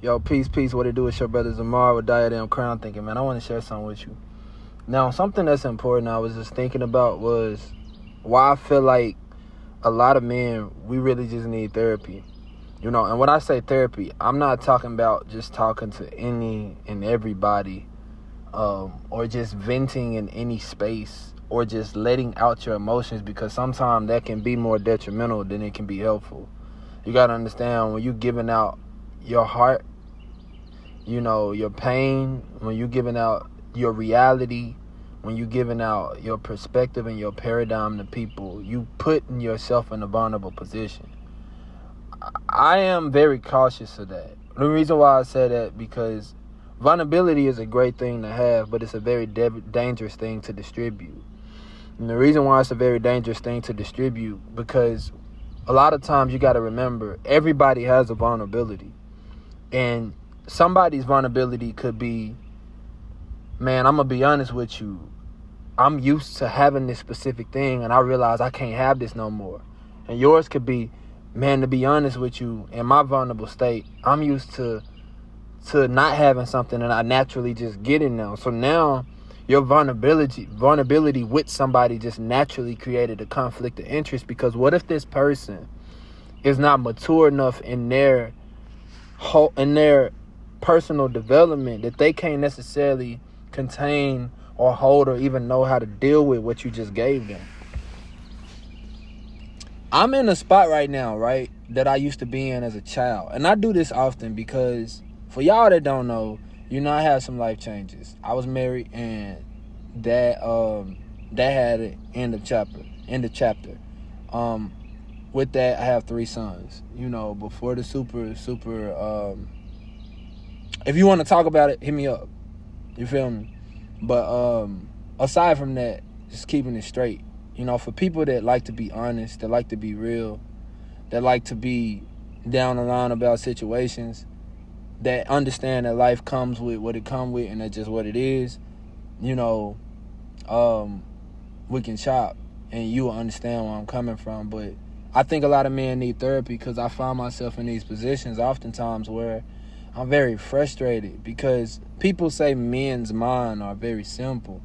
Yo, peace, what it do? It's your brother Zamar with Diadem Crown Thinking, man. I want to share something with you. Now, something that's important I was just thinking about was why I feel like a lot of men, we really just need therapy. You know, and when I say therapy, I'm not talking about just talking to any and everybody, or just venting in any space, or just letting out your emotions, because sometimes that can be more detrimental than it can be helpful. You got to understand, when you giving out your heart, you know, your pain, when you're giving out your reality, when you're giving out your perspective and your paradigm to people, you putting yourself in a vulnerable position. I am very cautious of that. The reason why I say that, because vulnerability is a great thing to have, but it's a very dangerous thing to distribute. And the reason why it's a very dangerous thing to distribute, because a lot of times you got to remember, everybody has a vulnerability. And somebody's vulnerability could be, man, I'm going to be honest with you, I'm used to having this specific thing and I realize I can't have this no more. And yours could be, man, to be honest with you, in my vulnerable state, I'm used to not having something and I naturally just get it now. So now your vulnerability with somebody just naturally created a conflict of interest, because what if this person is not mature enough in their personal development that they can't necessarily contain or hold or even know how to deal with what you just gave them? I'm in a spot right now, right, that I used to be in as a child. And I do this often because, for y'all that don't know, you know, I had some life changes. I was married, and that had an end of chapter. With that, I have 3 sons. You know, before the super, if you want to talk about it, hit me up. You feel me? But aside from that, just keeping it straight. You know, for people that like to be honest, that like to be real, that like to be down the line about situations, that understand that life comes with what it comes with and that's just what it is, you know, we can chop and you will understand where I'm coming from. But I think a lot of men need therapy, because I find myself in these positions oftentimes where I'm very frustrated because people say men's mind are very simple.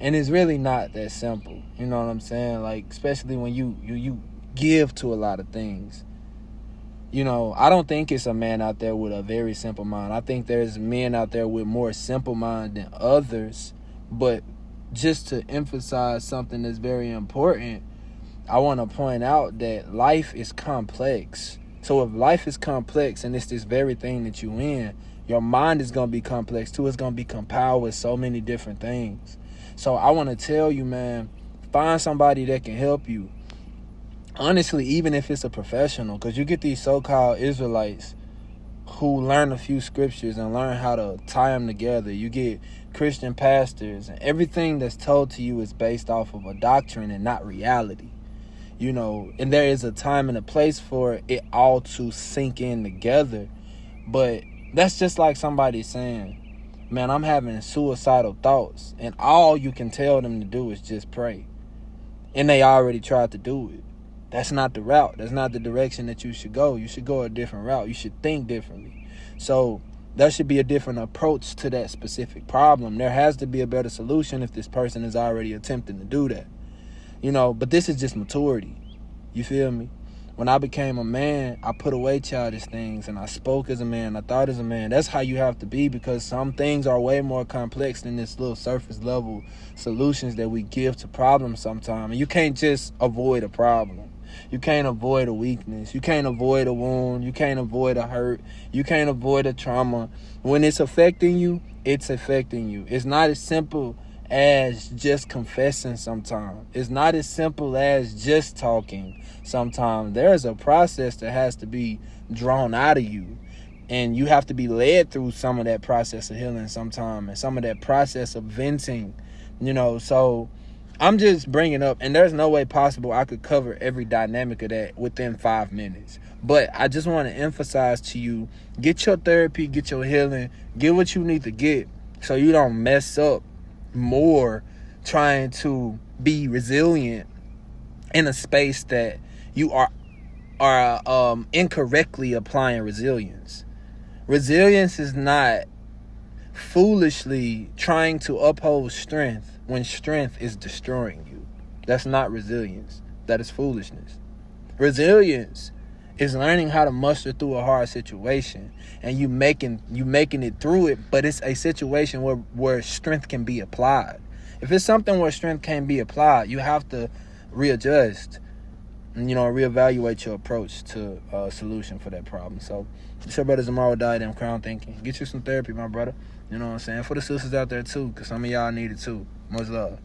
And it's really not that simple. You know what I'm saying? Like, especially when you give to a lot of things. You know, I don't think it's a man out there with a very simple mind. I think there's men out there with more simple mind than others. But just to emphasize something that's very important, I want to point out that life is complex. So if life is complex and it's this very thing that you in, your mind is going to be complex too. It's going to be compiled with so many different things. So I want to tell you, man, find somebody that can help you. Honestly, even if it's a professional, because you get these so-called Israelites who learn a few scriptures and learn how to tie them together. You get Christian pastors, and everything that's told to you is based off of a doctrine and not reality. You know, and there is a time and a place for it all to sink in together. But that's just like somebody saying, man, I'm having suicidal thoughts, and all you can tell them to do is just pray. And they already tried to do it. That's not the route. That's not the direction that you should go. You should go a different route. You should think differently. So there should be a different approach to that specific problem. There has to be a better solution if this person is already attempting to do that. You know, but this is just maturity. You feel me? When I became a man, I put away childish things and I spoke as a man. I thought as a man. That's how you have to be, because some things are way more complex than this little surface level solutions that we give to problems sometimes. And you can't just avoid a problem. You can't avoid a weakness. You can't avoid a wound. You can't avoid a hurt. You can't avoid a trauma. When it's affecting you, it's affecting you. It's not as simple as just confessing sometimes. It's not as simple as just talking sometimes. There's a process that has to be drawn out of you, and you have to be led through some of that process of healing sometimes, and some of that process of venting, you know. So I'm just bringing up, and there's no way possible I could cover every dynamic of that within 5 minutes. But I just want to emphasize to you, get your therapy, get your healing, get what you need to get so you don't mess up more trying to be resilient in a space that you are incorrectly applying resilience. Resilience is not foolishly trying to uphold strength when strength is destroying you. That's not resilience. That is foolishness. Resilience is learning how to muster through a hard situation, and you making it through it, but it's a situation where strength can be applied. If it's something where strength can't be applied, you have to readjust and, reevaluate your approach to a solution for that problem. So, it's your brother Zamaro Diadem, Crown Thinking. Get you some therapy, my brother. You know what I'm saying? For the sisters out there, too, because some of y'all need it, too. Much love.